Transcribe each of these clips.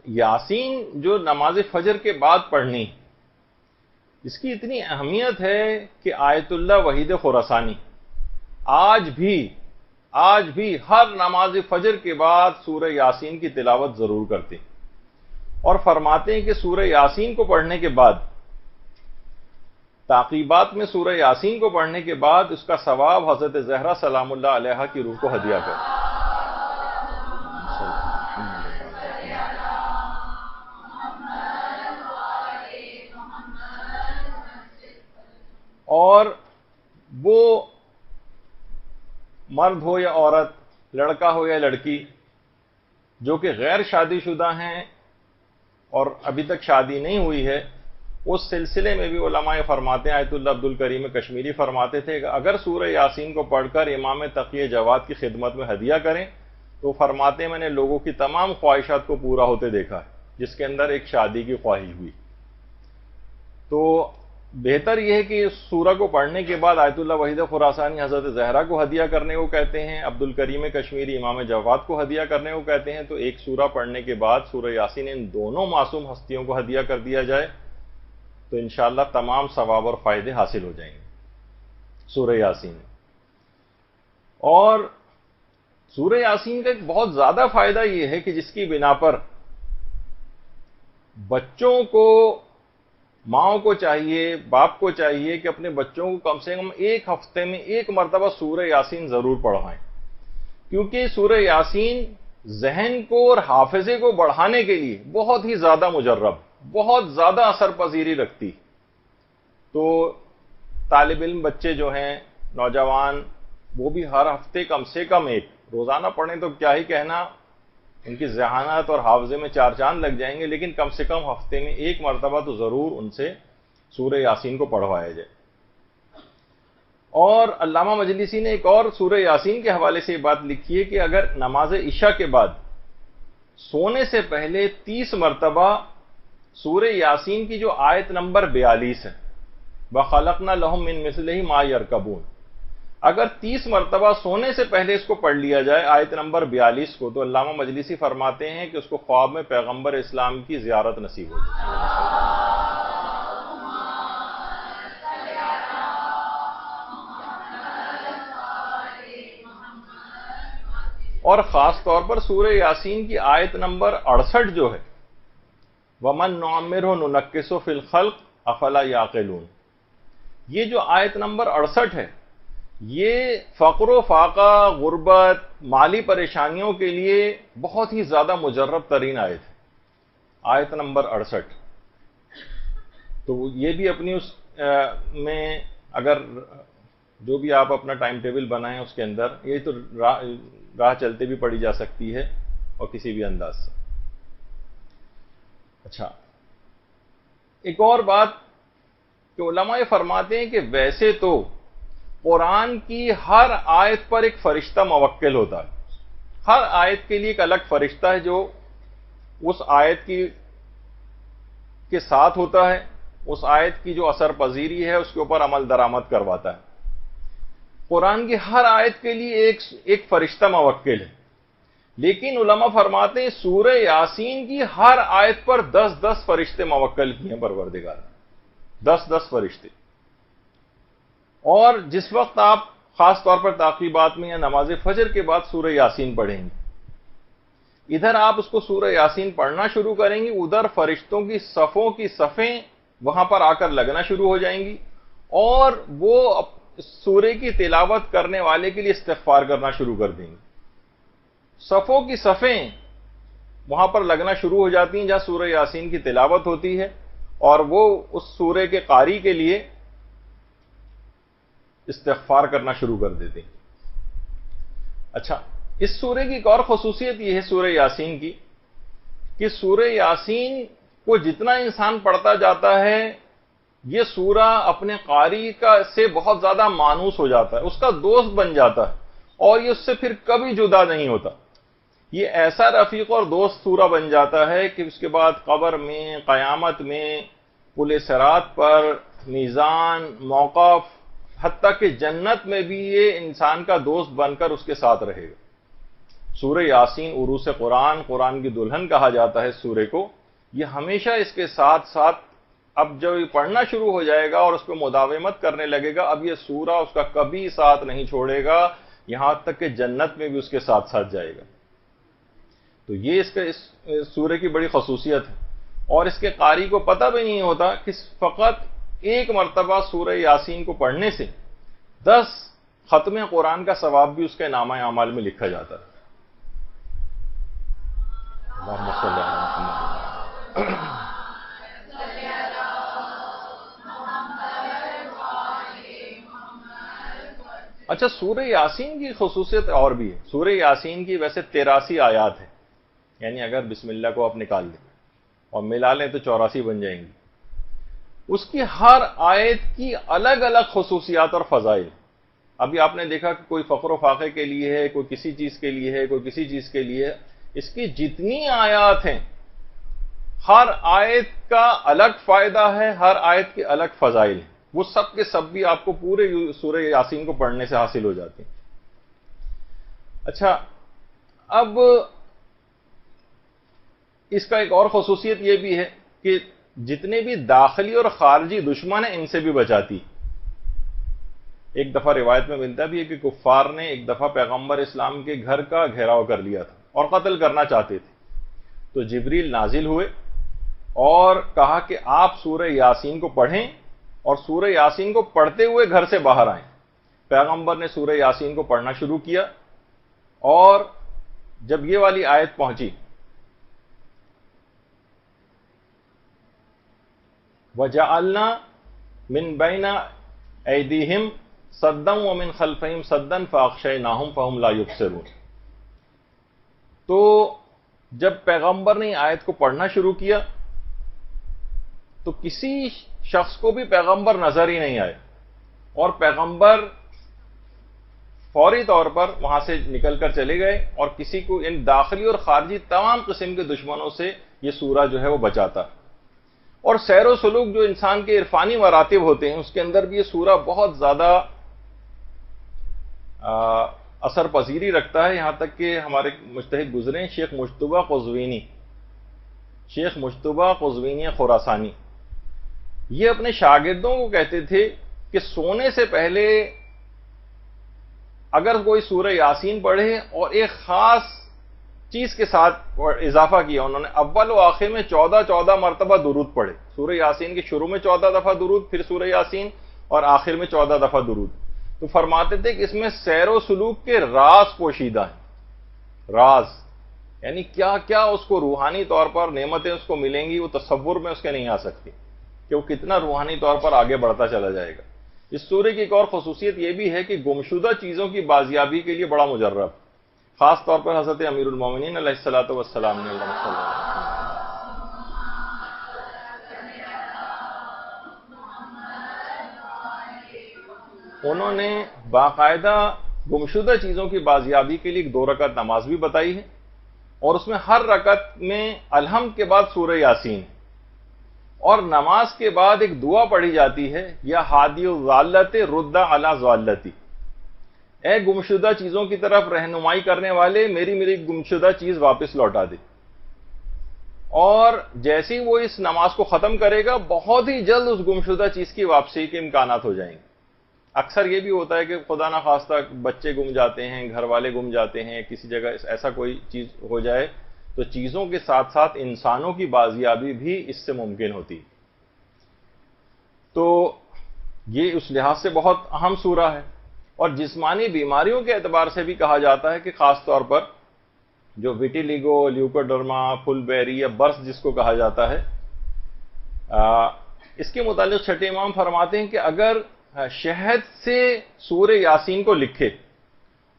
یاسین جو نماز فجر کے بعد پڑھنی، اس کی اتنی اہمیت ہے کہ آیت اللہ وحید خراسانی آج بھی ہر نماز فجر کے بعد سورہ یاسین کی تلاوت ضرور کرتے ہیں، اور فرماتے ہیں کہ سورہ یاسین کو پڑھنے کے بعد، تعقیبات میں سورہ یاسین کو پڑھنے کے بعد اس کا ثواب حضرت زہرا سلام اللہ علیہا کی روح کو ہدیہ کرے۔ اور وہ مرد ہو یا عورت، لڑکا ہو یا لڑکی، جو کہ غیر شادی شدہ ہیں اور ابھی تک شادی نہیں ہوئی ہے، اس سلسلے میں بھی علماء فرماتے ہیں، آیت اللہ عبد الکریم کشمیری فرماتے تھے کہ اگر سورہ یاسین کو پڑھ کر امام تقی جواد کی خدمت میں ہدیہ کریں تو فرماتے ہیں میں نے لوگوں کی تمام خواہشات کو پورا ہوتے دیکھا ہے، جس کے اندر ایک شادی کی خواہش ہوئی۔ تو بہتر یہ ہے کہ اس سورہ کو پڑھنے کے بعد آیت اللہ وحید خراسانی حضرت زہرا کو ہدیہ کرنے کو کہتے ہیں، عبد الکریم کشمیری امام جواد کو ہدیہ کرنے کو کہتے ہیں، تو ایک سورہ پڑھنے کے بعد سورہ یاسین ان دونوں معصوم ہستیوں کو ہدیہ کر دیا جائے تو انشاءاللہ تمام ثواب اور فائدے حاصل ہو جائیں گے سورہ یاسین۔ اور سورہ یاسین کا ایک بہت زیادہ فائدہ یہ ہے کہ جس کی بنا پر بچوں کو، ماؤں کو چاہیے، باپ کو چاہیے کہ اپنے بچوں کو کم سے کم ایک ہفتے میں ایک مرتبہ سورہ یاسین ضرور پڑھائیں، کیونکہ سورہ یاسین ذہن کو اور حافظے کو بڑھانے کے لیے بہت ہی زیادہ مجرب، بہت زیادہ اثر پذیری رکھتی۔ تو طالب علم بچے جو ہیں، نوجوان، وہ بھی ہر ہفتے کم سے کم ایک، روزانہ پڑھیں تو کیا ہی کہنا، ان کی ذہانت اور حافظے میں چار چاند لگ جائیں گے، لیکن کم سے کم ہفتے میں ایک مرتبہ تو ضرور ان سے سورہ یاسین کو پڑھوایا جائے۔ اور علامہ مجلسی نے ایک اور سورہ یاسین کے حوالے سے یہ بات لکھی ہے کہ اگر نماز عشاء کے بعد سونے سے پہلے 30 مرتبہ سورہ یاسین کی جو آیت نمبر 42 ہے، وَخَلَقْنَا لَهُم مِّن مِّثْلِهِ مَا يَرْكَبُونَ، اگر 30 مرتبہ سونے سے پہلے اس کو پڑھ لیا جائے آیت نمبر 42 کو، تو علامہ مجلسی فرماتے ہیں کہ اس کو خواب میں پیغمبر اسلام کی زیارت نصیب ہو جائے۔ اور خاص طور پر سورہ یاسین کی آیت نمبر 68 جو ہے، وَمَن نُعَمِّرْهُ نُنَكِّسُهُ فِي الْخَلْقِ أَفَلَا يَعْقِلُونَ، یہ جو آیت نمبر 68 ہے، یہ فقر و فاقہ، غربت، مالی پریشانیوں کے لیے بہت ہی زیادہ مجرب ترین آیت ہے، آیت نمبر 68۔ تو یہ بھی اپنی اس میں اگر جو بھی آپ اپنا ٹائم ٹیبل بنائیں اس کے اندر، یہ تو راہ چلتے بھی پڑھی جا سکتی ہے اور کسی بھی انداز سے۔ اچھا، ایک اور بات کہ علماء فرماتے ہیں کہ ویسے تو قرآن کی ہر آیت پر ایک فرشتہ موکل ہوتا ہے، ہر آیت کے لیے ایک الگ فرشتہ ہے جو اس آیت کے ساتھ ہوتا ہے، اس آیت کی جو اثر پذیری ہے اس کے اوپر عمل درآمد کرواتا ہے۔ قرآن کی ہر آیت کے لیے ایک فرشتہ موکل ہے، لیکن علماء فرماتے ہیں سورہ یاسین کی ہر آیت پر 10 فرشتے موکل کیے ہیں پروردگار نے، 10 فرشتے۔ اور جس وقت آپ خاص طور پر تعقیبات میں یا نماز فجر کے بعد سورہ یاسین پڑھیں گے، ادھر آپ اس کو سورہ یاسین پڑھنا شروع کریں گی، ادھر فرشتوں کی صفوں کی صفیں وہاں پر آ کر لگنا شروع ہو جائیں گی، اور وہ سورہ کی تلاوت کرنے والے کے لیے استغفار کرنا شروع کر دیں گے۔ صفوں کی صفیں وہاں پر لگنا شروع ہو جاتی ہیں جہاں سورہ یاسین کی تلاوت ہوتی ہے، اور وہ اس سورہ کے قاری کے لیے استغفار کرنا شروع کر دیتے ہیں۔ اچھا، اس سورہ کی ایک اور خصوصیت یہ ہے سورہ یاسین کی کہ سورہ یاسین کو جتنا انسان پڑھتا جاتا ہے، یہ سورہ اپنے قاری سے بہت زیادہ مانوس ہو جاتا ہے، اس کا دوست بن جاتا ہے، اور یہ اس سے پھر کبھی جدا نہیں ہوتا۔ یہ ایسا رفیق اور دوست سورہ بن جاتا ہے کہ اس کے بعد قبر میں، قیامت میں، پل صراط پر، میزان، موقف، حتیٰ کہ جنت میں بھی یہ انسان کا دوست بن کر اس کے ساتھ رہے گا۔ سورہ یاسین عروس قرآن، قرآن کی دلہن کہا جاتا ہے سورہ کو. یہ ہمیشہ اس کے ساتھ ساتھ اب جو یہ پڑھنا شروع ہو جائے گا اور اس پہ مداومت کرنے لگے گا، اب یہ سورہ اس کا کبھی ساتھ نہیں چھوڑے گا، یہاں تک کہ جنت میں بھی اس کے ساتھ ساتھ جائے گا. تو یہ اس سورہ کی بڑی خصوصیت ہے. اور اس کے قاری کو پتہ بھی نہیں ہوتا کہ فقط ایک مرتبہ سورہ یاسین کو پڑھنے سے 10 ختم قرآن کا ثواب بھی اس کے نامہ اعمال میں لکھا جاتا ہے. اللہم صلی علی محمد. اچھا، سورہ یاسین کی خصوصیت اور بھی ہے. سورہ یاسین کی ویسے 83 آیات ہیں، یعنی اگر بسم اللہ کو آپ نکال دیں اور ملا لیں تو 84 بن جائیں گی. اس کی ہر آیت کی الگ الگ خصوصیات اور فضائل. ابھی آپ نے دیکھا کہ کوئی فقر و فاقے کے لیے ہے، کوئی کسی چیز کے لیے ہے، کوئی کسی چیز کے لیے ہے. اس کی جتنی آیات ہیں ہر آیت کا الگ فائدہ ہے، ہر آیت کے الگ فضائل ہیں. وہ سب کے سب بھی آپ کو پورے سورہ یاسین کو پڑھنے سے حاصل ہو جاتے ہیں. اچھا، اب اس کا ایک اور خصوصیت یہ بھی ہے کہ جتنے بھی داخلی اور خارجی دشمن ہیں ان سے بھی بچاتی. ایک دفعہ روایت میں ملتا بھی ہے کہ کفار نے ایک دفعہ پیغمبر اسلام کے گھر کا گھیراؤ کر لیا تھا اور قتل کرنا چاہتے تھے. تو جبریل نازل ہوئے اور کہا کہ آپ سورہ یاسین کو پڑھیں اور سورہ یاسین کو پڑھتے ہوئے گھر سے باہر آئیں. پیغمبر نے سورہ یاسین کو پڑھنا شروع کیا اور جب یہ والی آیت پہنچی وَجَعَلْنَا مِن بَيْنَ أَيْدِيهِمْ سَدًّا وَمِن خَلْفِهِمْ سَدًّا فَأَغْشَيْنَاهُمْ فَهُمْ لَا يُبْصِرُونَ. تو جب پیغمبر نے آیت کو پڑھنا شروع کیا تو کسی شخص کو بھی پیغمبر نظر ہی نہیں آئے اور پیغمبر فوری طور پر وہاں سے نکل کر چلے گئے اور کسی کو ان داخلی اور خارجی تمام قسم کے دشمنوں سے یہ سورہ جو ہے وہ بچاتا. اور سیر و سلوک جو انسان کے عرفانی مراتب ہوتے ہیں اس کے اندر بھی یہ سورہ بہت زیادہ اثر پذیری رکھتا ہے. یہاں تک کہ ہمارے مجتہد گزرے ہیں شیخ مجتبیٰ قزوینی خراسانی، یہ اپنے شاگردوں کو کہتے تھے کہ سونے سے پہلے اگر کوئی سورہ یاسین پڑھے اور ایک خاص چیز کے ساتھ اضافہ کیا، انہوں نے اول و آخر میں 14 مرتبہ درود پڑھے. سورہ یاسین کے شروع میں 14 دفعہ درود، پھر سورہ یاسین، اور آخر میں 14 دفعہ درود. تو فرماتے تھے کہ اس میں سیر و سلوک کے راز پوشیدہ ہیں. راز یعنی کیا کیا اس کو روحانی طور پر نعمتیں اس کو ملیں گی، وہ تصور میں اس کے نہیں آ سکتی کہ وہ کتنا روحانی طور پر آگے بڑھتا چلا جائے گا. اس سورہ کی ایک اور خصوصیت یہ بھی ہے کہ گمشدہ چیزوں کی بازیابی کے لیے بڑا مجرب، خاص طور پر حضرت امیر المومنین علیہ الصلوۃ والسلام نے انہوں نے باقاعدہ گمشدہ چیزوں کی بازیابی کے لیے ایک 2 رکعت نماز بھی بتائی ہے اور اس میں ہر رکعت میں الحمد کے بعد سورہ یاسین، اور نماز کے بعد ایک دعا پڑھی جاتی ہے یا ہادی الضالۃ رد علی ضالتی، اے گمشدہ چیزوں کی طرف رہنمائی کرنے والے میری گمشدہ چیز واپس لوٹا دے. اور جیسے ہی وہ اس نماز کو ختم کرے گا بہت ہی جلد اس گمشدہ چیز کی واپسی کے امکانات ہو جائیں گے. اکثر یہ بھی ہوتا ہے کہ خدا نخواستہ بچے گم جاتے ہیں، گھر والے گم جاتے ہیں، کسی جگہ ایسا کوئی چیز ہو جائے تو چیزوں کے ساتھ ساتھ انسانوں کی بازیابی بھی اس سے ممکن ہوتی. تو یہ اس لحاظ سے بہت اہم سورہ ہے. اور جسمانی بیماریوں کے اعتبار سے بھی کہا جاتا ہے کہ خاص طور پر جو ویٹیلیگو، لیوکوڈرما، فل بیری یا برس جس کو کہا جاتا ہے، اس کے متعلق چھٹے امام فرماتے ہیں کہ اگر شہد سے سورہ یاسین کو لکھے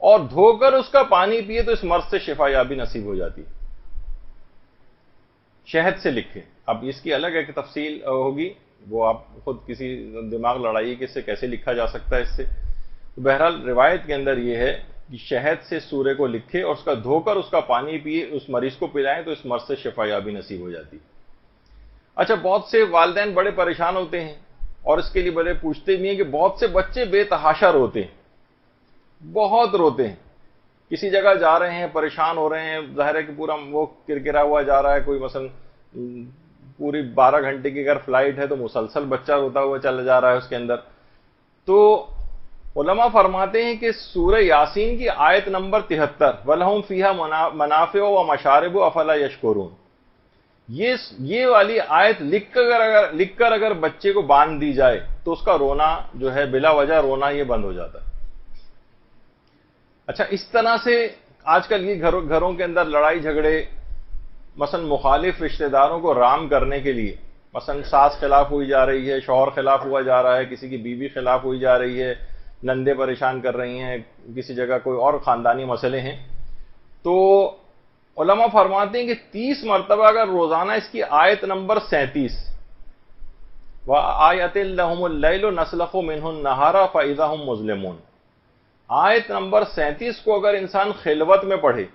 اور دھو کر اس کا پانی پیے تو اس مرض سے شفا یابی نصیب ہو جاتی. شہد سے لکھے. اب اس کی الگ ایک تفصیل ہوگی، وہ آپ خود کسی دماغ لڑائیے کہ اس سے کیسے لکھا جا سکتا ہے. اس سے بہرحال روایت کے اندر یہ ہے کہ شہد سے سورہ کو لکھے اور اس کا دھو کر اس کا پانی پیے، اس مریض کو پلائیں تو اس مرض سے شفا یابی نصیب ہو جاتی. اچھا، بہت سے والدین بڑے پریشان ہوتے ہیں اور اس کے لیے بڑے پوچھتے بھی ہیں کہ بہت سے بچے بے تحاشا روتے ہیں، بہت روتے ہیں. کسی جگہ جا رہے ہیں پریشان ہو رہے ہیں، ظاہر ہے کہ پورا وہ کرکرا ہوا جا رہا ہے، کوئی مثلا پوری 12 گھنٹے کی اگر فلائٹ ہے تو مسلسل بچہ روتا ہوا چلا جا رہا ہے اس کے اندر. تو علماء فرماتے ہیں کہ سورہ یاسین کی آیت نمبر 73 وَلَهُمْ فِيهَا مَنَافِعُ وَمَشَارِبُ أَفَلَا يَشْكُرُونَ، یہ والی آیت لکھ کر اگر بچے کو باندھ دی جائے تو اس کا رونا جو ہے بلا وجہ رونا یہ بند ہو جاتا ہے. اچھا، اس طرح سے آج کل یہ گھروں کے اندر لڑائی جھگڑے مثلا مخالف رشتہ داروں کو رام کرنے کے لیے، مثلا ساس خلاف ہوئی جا رہی ہے، شوہر خلاف ہوا جا رہا ہے، کسی کی بیوی خلاف ہوئی جا رہی ہے، نندے پریشان کر رہی ہیں، کسی جگہ کوئی اور خاندانی مسئلے ہیں، تو علماء فرماتے ہیں کہ 30 مرتبہ اگر روزانہ اس کی آیت نمبر 37 وَآیَةٍ لَهُمُ اللَّيْلُ نَسْلَخُ مِنْهُ النَّهَارَ فَإِذَا هُمْ مُظْلِمُونَ، آیت نمبر 37 کو اگر انسان خلوت میں پڑھے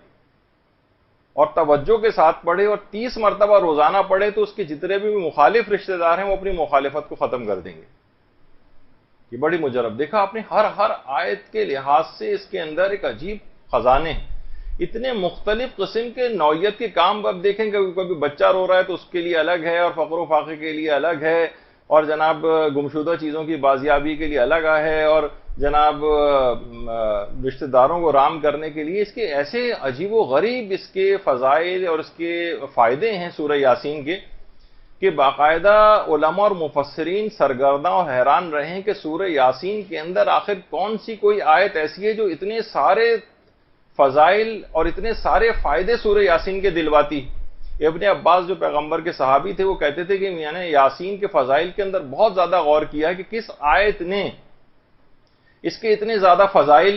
اور توجہ کے ساتھ پڑھے اور 30 مرتبہ روزانہ پڑھے تو اس کے جتنے بھی مخالف رشتہ دار ہیں وہ اپنی مخالفت کو ختم کر دیں گے. یہ بڑی مجرب، دیکھا آپ نے، ہر آیت کے لحاظ سے اس کے اندر ایک عجیب خزانے ہیں، اتنے مختلف قسم کے نوعیت کے کام. اب دیکھیں کہ کبھی بچہ رو رہا ہے تو اس کے لیے الگ ہے، اور فقر و فاقے کے لیے الگ ہے، اور جناب گمشدہ چیزوں کی بازیابی کے لیے الگ ہے، اور جناب رشتہ داروں کو رام کرنے کے لیے اس کے ایسے عجیب و غریب اس کے فضائل اور اس کے فائدے ہیں سورہ یاسین کے، کہ باقاعدہ علماء اور مفسرین سرگرداں اور حیران رہے ہیں کہ سورہ یاسین کے اندر آخر کون سی کوئی آیت ایسی ہے جو اتنے سارے فضائل اور اتنے سارے فائدے سورہ یاسین کے دلواتی. ابن عباس جو پیغمبر کے صحابی تھے وہ کہتے تھے کہ میں نے یاسین کے فضائل کے اندر بہت زیادہ غور کیا ہے کہ کس آیت نے اس کے اتنے زیادہ فضائل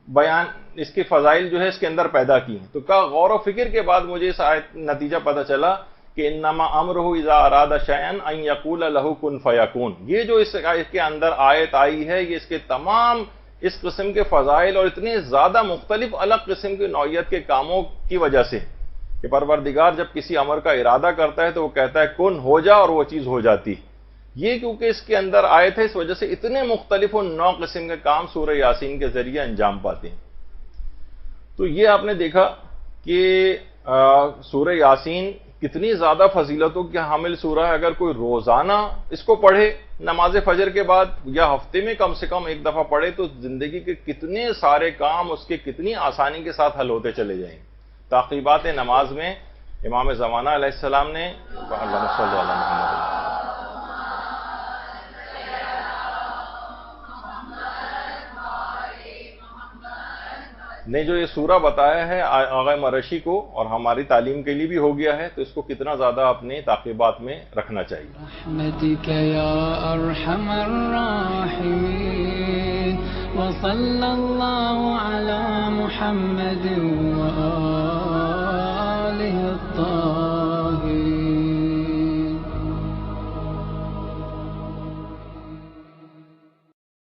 بیان، اس کے فضائل جو ہے اس کے اندر پیدا کی ہیں. تو کیا غور و فکر کے بعد مجھے اس آیت نتیجہ پتہ چلا کہ انما امرہ اذا اراد شیئا ان یقول لہ کن فیکون، یہ جو اس آیت کے اندر آیت آئی ہے یہ اس کے تمام اس قسم کے فضائل اور اتنے زیادہ مختلف الگ قسم کی نوعیت کے کاموں کی وجہ سے کہ پروردگار جب کسی امر کا ارادہ کرتا ہے تو وہ کہتا ہے کن ہو جا اور وہ چیز ہو جاتی. یہ کیونکہ اس کے اندر آیت ہے اس وجہ سے اتنے مختلف و نو قسم کے کام سورہ یاسین کے ذریعے انجام پاتے ہیں. تو یہ آپ نے دیکھا کہ سورہ یاسین کتنی زیادہ فضیلتوں کی حامل سورہ ہے. اگر کوئی روزانہ اس کو پڑھے نماز فجر کے بعد یا ہفتے میں کم سے کم ایک دفعہ پڑھے تو زندگی کے کتنے سارے کام اس کے کتنی آسانی کے ساتھ حل ہوتے چلے جائیں. تعقیبات نماز میں امام زمانہ علیہ السلام نے اللہم صلی علی محمد نے جو یہ سورہ بتایا ہے آغا مرشی کو اور ہماری تعلیم کے لیے بھی ہو گیا ہے، تو اس کو کتنا زیادہ اپنے تعقیبات میں رکھنا چاہیے. رحمتک یا ارحم الراحمین وصلی اللہ علی محمد وآلہ الطاہرین.